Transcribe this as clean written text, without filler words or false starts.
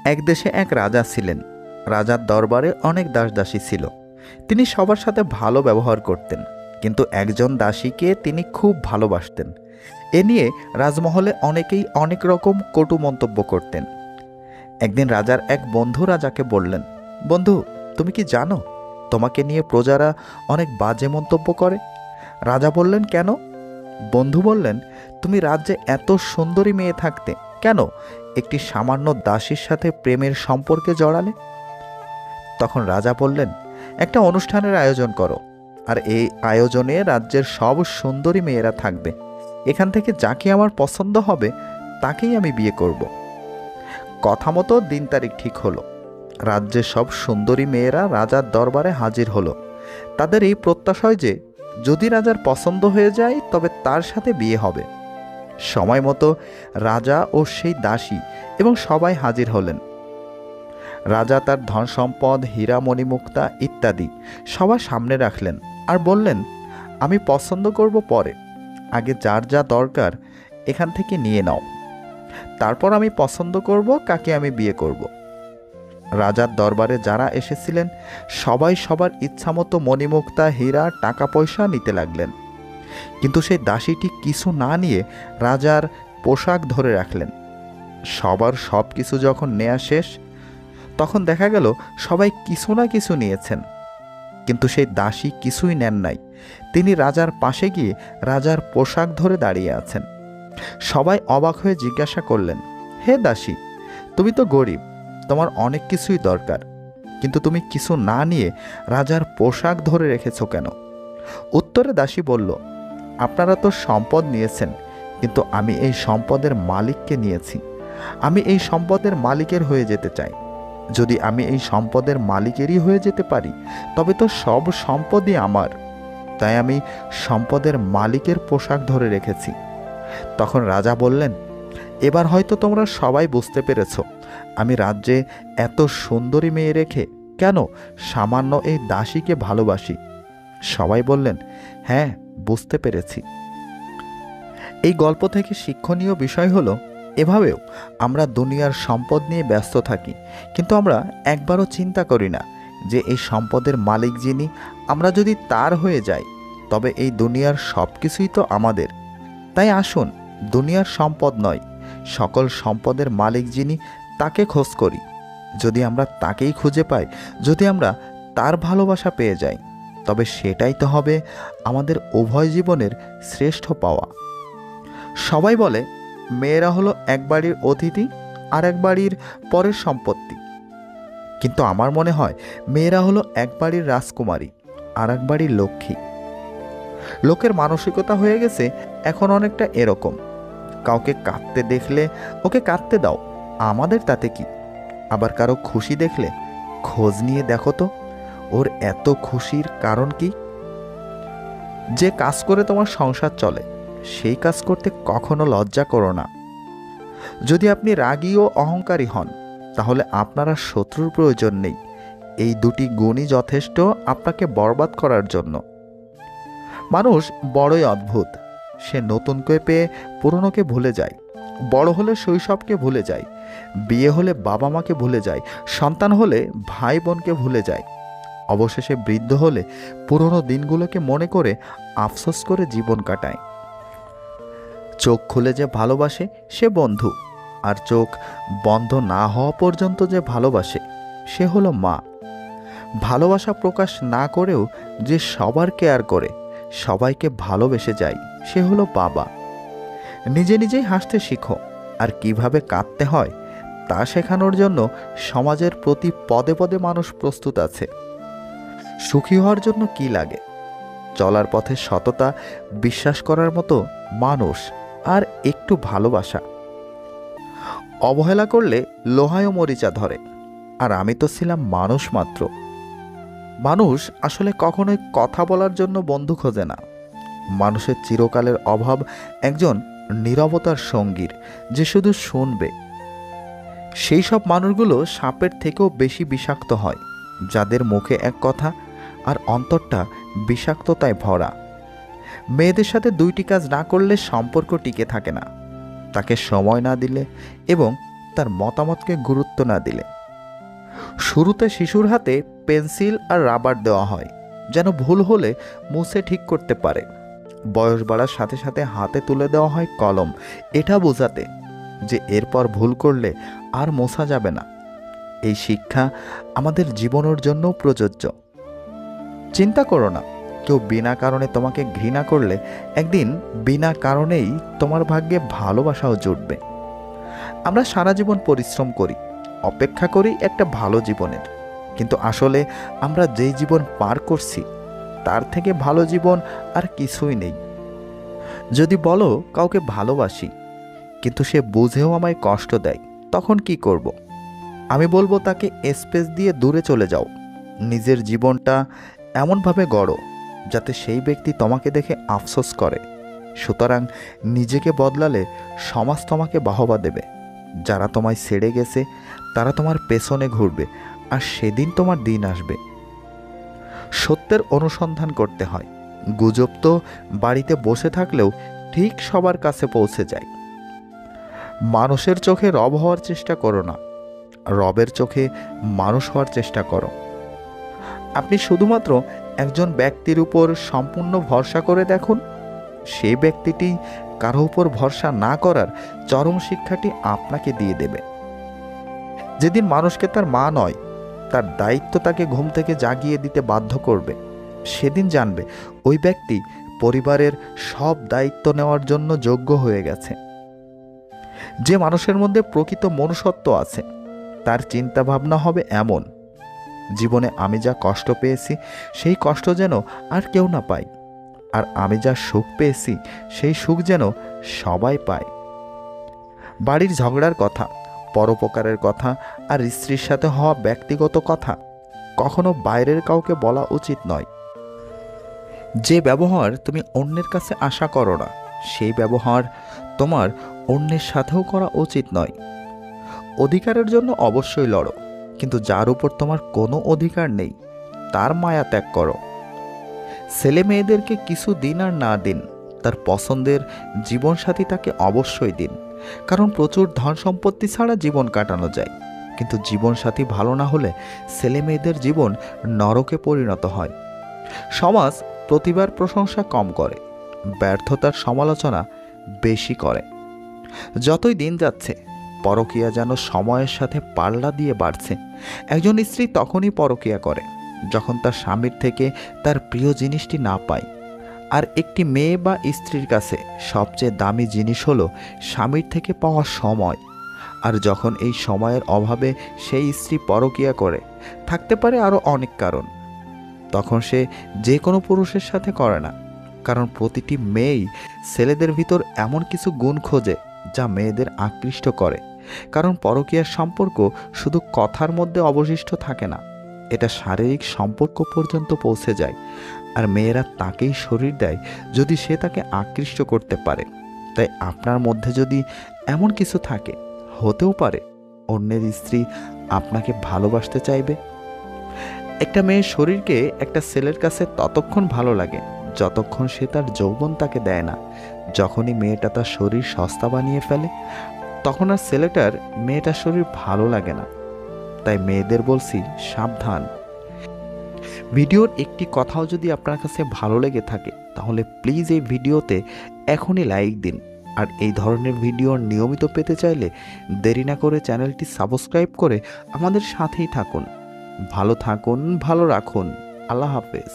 এক দেশে এক রাজা ছিলেন। রাজার দরবারে অনেক দাসদাসী ছিল। তিনি সবার সাথে ভালো ব্যবহার করতেন, কিন্তু একজন দাসীকে তিনি খুব ভালোবাসতেন। এ নিয়ে রাজমহলে অনেকেই অনেক রকম কটু মন্তব্য করতেন। একদিন রাজার এক বন্ধু রাজাকে বললেন, বন্ধু, তুমি কি জানো তোমাকে নিয়ে প্রজারা অনেক বাজে মন্তব্য করে? রাজা বললেন, কেন? বন্ধু বললেন, তুমি রাজ্যে এত সুন্দরী মেয়ে থাকতে কেন একটি সামান্য দাসীর সাথে প্রেমের সম্পর্কে জড়ালে? তখন রাজা বললেন, একটা অনুষ্ঠানের আয়োজন করো, আর এই আয়োজনে রাজ্যের সব সুন্দরী মেয়েরা থাকবে। এখান থেকে যাকে আমার পছন্দ হবে তাকেই আমি বিয়ে করব। কথা মতো দিন তারিখ ঠিক হলো। রাজ্যের সব সুন্দরী মেয়েরা রাজার দরবারে হাজির হলো। তাদের এই প্রত্যাশায় যে যদি রাজার পছন্দ হয়ে যায় তবে তার সাথে বিয়ে হবে। সময় মতো রাজা ও সেই দাসী এবং সবাই হাজির হলেন। রাজা তার ধন সম্পদ, হীরা মণিমুক্তা ইত্যাদি সবার সামনে রাখলেন আর বললেন, আমি পছন্দ করব পরে, আগে যার যা দরকার এখান থেকে নিয়ে নাও, তারপর আমি পছন্দ করব কাকে আমি বিয়ে করব। রাজার দরবারে যারা এসেছিলেন সবাই সবার ইচ্ছামতো মণিমুক্তা, হীরা, টাকা পয়সা নিতে লাগলেন। কিন্তু সেই দাসীটি কিছু না নিয়ে রাজার পোশাক ধরে রাখলেন। সবার সব কিছু যখন নেওয়া শেষ, তখন দেখা গেল সবাই কিছু না কিছু নিয়েছেন, কিন্তু সেই দাসী কিছুই নেন নাই। তিনি রাজার পাশে গিয়ে রাজার পোশাক ধরে দাঁড়িয়ে আছেন। সবাই অবাক হয়ে জিজ্ঞাসা করলেন, হে দাসী, তুমি তো গরিব, তোমার অনেক কিছুই দরকার, কিন্তু তুমি কিছু না নিয়ে রাজার পোশাক ধরে রেখেছ কেন? উত্তরে দাসী বলল, আপনারা তো সম্পদ নিয়েছেন, কিন্তু আমি এই সম্পদের মালিককে নিয়েছি। আমি এই সম্পদের মালিকের হয়ে যেতে চাই। যদি আমি এই সম্পদের মালিকেরই হয়ে যেতে পারি তবে তো সব সম্পদই আমার। তাই আমি সম্পদের মালিকের পোশাক ধরে রেখেছি। তখন রাজা বললেন, এবার হয়তো তোমরা সবাই বুঝতে পেরেছ আমি রাজ্যে এত সুন্দরী মেয়ে রেখে কেন সামান্য এই দাসীকে ভালোবাসি। সবাই বললেন, হ্যাঁ, বুঝতে পেরেছি। এই গল্প থেকে শিক্ষণীয় বিষয় হলো, এভাবেও আমরা দুনিয়ার সম্পদ নিয়ে ব্যস্ত থাকি, কিন্তু আমরা একবারও চিন্তা করি না যে এই সম্পদের মালিক যিনি, আমরা যদি তার হয়ে যাই তবে এই দুনিয়ার সব কিছুই তো আমাদের। তাই আসুন, দুনিয়ার সম্পদ নয়, সকল সম্পদের মালিক যিনি তাকে খোঁজ করি। যদি আমরা তাকেই খুঁজে পাই, যদি আমরা তার ভালোবাসা পেয়ে যাই, তবে সেটাই তো হবে আমাদের উভয় জীবনের শ্রেষ্ঠ পাওয়া। সবাই বলে মেয়েরা হলো এক বাড়ির অতিথি আর এক বাড়ির পরের সম্পত্তি, কিন্তু আমার মনে হয় মেয়েরা হলো এক বাড়ির রাজকুমারী আর এক বাড়ির লক্ষ্মী। লোকের মানসিকতা হয়ে গেছে এখন অনেকটা এরকম, কাউকে কাঁদতে দেখলে ওকে কাঁদতে দাও, আমাদের তাতে কি। আবার কারো খুশি দেখলে খোঁজ নিয়ে দেখো তো ওর এত খুশির কারণ কি। যে কাজ করে তোমার সংসার চলে সেই কাজ করতে কখনো লজ্জা করো না। যদি আপনি রাগী ও অহংকারী হন তাহলে আপনার আর শত্রুর প্রয়োজন নেই। এই দুটি গুণই যথেষ্ট আপনাকে বরবাদ করার জন্য। মানুষ বড়ই অদ্ভুত। সে নতুনকে পেয়ে পুরনোকে ভুলে যায়, বড় হলে শৈশবকে ভুলে যায়, বিয়ে হলে বাবা মাকে ভুলে যায়, সন্তান হলে ভাই বোনকে ভুলে যায়, অবশেষে বৃদ্ধ হলে পুরনো দিনগুলোকে মনে করে আফসোস করে জীবন কাটায়। চোখ খুলে যে ভালোবাসে সে বন্ধু, আর চোখ বন্ধ না হওয়া পর্যন্ত যে ভালোবাসে সে হলো মা। ভালোবাসা প্রকাশ না করেও যে সবার কেয়ার করে, সবাইকে ভালোবেসে যায়, সে হলো বাবা। নিজে নিজেই হাসতে শিখো, আর কিভাবে কাঁদতে হয় তা শেখানোর জন্য সমাজের প্রতি পদে পদে মানুষ প্রস্তুত আছে। সুখী হওয়ার জন্য কি লাগে? চলার পথে সততা, বিশ্বাস করার মতো মানুষ, আর একটু ভালোবাসা। অবহেলা করলে লোহায়ও মরিচা ধরে, আর আমি তো ছিলাম মানুষ মাত্র। মানুষ আসলে কখনোই কথা বলার জন্য বন্ধু খোঁজে না। মানুষের চিরকালের অভাব একজন নীরবতার সঙ্গীর, যে শুধু শুনবে। সেই সব মানুষগুলো সাপের থেকেও বেশি বিষাক্ত হয়, যাদের মুখে এক কথা আর অন্তরটা বিষাক্ততায় ভরা। মেয়েদের সাথে দুইটি কাজ না করলে সম্পর্ক টিকে থাকে না, তাকে সময় না দিলে এবং তার মতামতকে গুরুত্ব না দিলে। শুরুতে শিশুর হাতে পেন্সিল আর রাবার দেওয়া হয় যেন ভুল হলে মুছে ঠিক করতে পারে। বয়স বাড়ার সাথে সাথে হাতে তুলে দেওয়া হয় কলম, এটা বোঝাতে যে এরপর ভুল করলে আর মোছা যাবে না। এই শিক্ষা আমাদের জীবনের জন্য প্রযোজ্য। চিন্তা করো না, কেউ বিনা কারণে তোমাকে ঘৃণা করলে একদিন বিনা কারণেই তোমার ভাগ্যে ভালোবাসাও জুটবে। আমরা সারা জীবন পরিশ্রম করি, অপেক্ষা করি একটা ভালো জীবনের, কিন্তু আসলে আমরা যেই জীবন পার করছি তার থেকে ভালো জীবন আর কিছুই নেই। যদি বলো কাউকে ভালোবাসি কিন্তু সে বুঝেও আমায় কষ্ট দেয়, তখন কি করব? আমি বলবো তাকে স্পেস দিয়ে দূরে চলে যাও। নিজের জীবনটা এমনভাবে গড়ো যাতে সেই ব্যক্তি তোমাকে দেখে আফসোস করে। সুতরাং নিজেকে বদলালে সমাজ তোমাকে বাহবা দেবে। যারা তোমায় ছেড়ে গেছে তারা তোমার পেছনে ঘুরবে, আর সেদিন তোমার দিন আসবে। সত্যের অনুসন্ধান করতে হয়। গুজব তো বাড়িতে বসে থাকলেও ঠিক সবার কাছে পৌঁছে যায়। মানুষের চোখে রব হওয়ার চেষ্টা করো না, রবের চোখে মানুষ হওয়ার চেষ্টা করো। আপনি শুধুমাত্র একজন ব্যক্তির উপর সম্পূর্ণ ভরসা করে দেখুন, সেই ব্যক্তিটি কারো উপর ভরসা না করার চরম শিক্ষাটি আপনাকে দিয়ে দেবে। যেদিন মানুষকে তার মা নয়, তার দায়িত্ব তাকে ঘুম থেকে জাগিয়ে দিতে বাধ্য করবে, সেদিন জানবে ওই ব্যক্তি পরিবারের সব দায়িত্ব নেওয়ার জন্য যোগ্য হয়ে গেছে। যে মানুষের মধ্যে প্রকৃত মনুষ্যত্ব আছে তার চিন্তা ভাবনা হবে এমন, জীবনে আমি যা কষ্ট পেয়েছি সেই কষ্ট যেন আর কেউ না পায়, আর আমি যা সুখ পেয়েছি সেই সুখ যেন সবাই পায়। বাড়ির ঝগড়ার কথা, পরোপকারের কথা আর স্ত্রীর সাথে হওয়া ব্যক্তিগত কথা কখনো বাইরের কাউকে বলা উচিত নয়। যে ব্যবহার তুমি অন্যের কাছে আশা করো না, সেই ব্যবহার তোমার অন্যের সাথেও করা উচিত নয়। অধিকারের জন্য অবশ্যই লড়ো, কিন্তু যার উপর তোমার কোনো অধিকার নেই তার মায়া ত্যাগ করো। ছেলে মেয়েদেরকে কিছু দিন আর না দিন, তার পছন্দের জীবনসাথী তাকে অবশ্যই দিন, কারণ প্রচুর ধন সম্পত্তি ছাড়া জীবন কাটানো যায়, কিন্তু জীবনসাথী ভালো না হলে ছেলে মেয়েদের জীবন নরকে পরিণত হয়। সমাজ প্রতিবার প্রশংসা কম করে, ব্যর্থতার সমালোচনা বেশি করে। যতই দিন যাচ্ছে পরকীয়া যেন সময়ের সাথে পাল্লা দিয়ে বাড়ছে। একজন স্ত্রী তখনই পরকীয়া করে যখন তার স্বামীর থেকে তার প্রিয় জিনিসটি না পায়, আর একটি মেয়ে বা স্ত্রীর কাছে সবচেয়ে দামি জিনিস হলো স্বামীর থেকে পাওয়া সময়। আর যখন এই সময়ের অভাবে সেই স্ত্রী পরকীয়া করে, থাকতে পারে আরও অনেক কারণ, তখন সে যে কোনো পুরুষের সাথে করে না, কারণ প্রতিটি মেয়েই ছেলেদের ভিতর এমন কিছু গুণ খোঁজে যা মেয়েদের আকৃষ্ট করে। কারণ পরকীয়ার সম্পর্ক শুধু কথার মধ্যে অবশিষ্ট থাকে না, এটা শারীরিক সম্পর্ক পর্যন্ত পৌঁছে যায়, আর মেয়েরা তাকেই শরীর দেয় যদি সে তাকে আকৃষ্ট করতে পারে। তাই আপনার মধ্যে যদি এমন কিছু থাকে, হতেও পারে অন্যের স্ত্রী আপনাকে ভালোবাসতে চাইবে। একটা মেয়ের শরীরকে একটা ছেলের কাছে ততক্ষণ ভালো লাগে যতক্ষণ সে তার যৌবন তাকে দেয় না। যখনই মেয়েটা তার শরীর সস্তা বানিয়ে ফেলে, তখন আর ছেলেটার মেয়েটার শরীর ভালো লাগে না। তাই মেয়েদের বলছি, সাবধান। ভিডিওর একটি কথাও যদি আপনার কাছে ভালো লেগে থাকে তাহলে প্লিজ এই ভিডিওতে এখনই লাইক দিন, আর এই ধরনের ভিডিও নিয়মিত পেতে চাইলে দেরি না করে চ্যানেলটি সাবস্ক্রাইব করে আমাদের সাথেই থাকুন। ভালো থাকুন, ভালো রাখুন। আল্লাহ হাফেজ।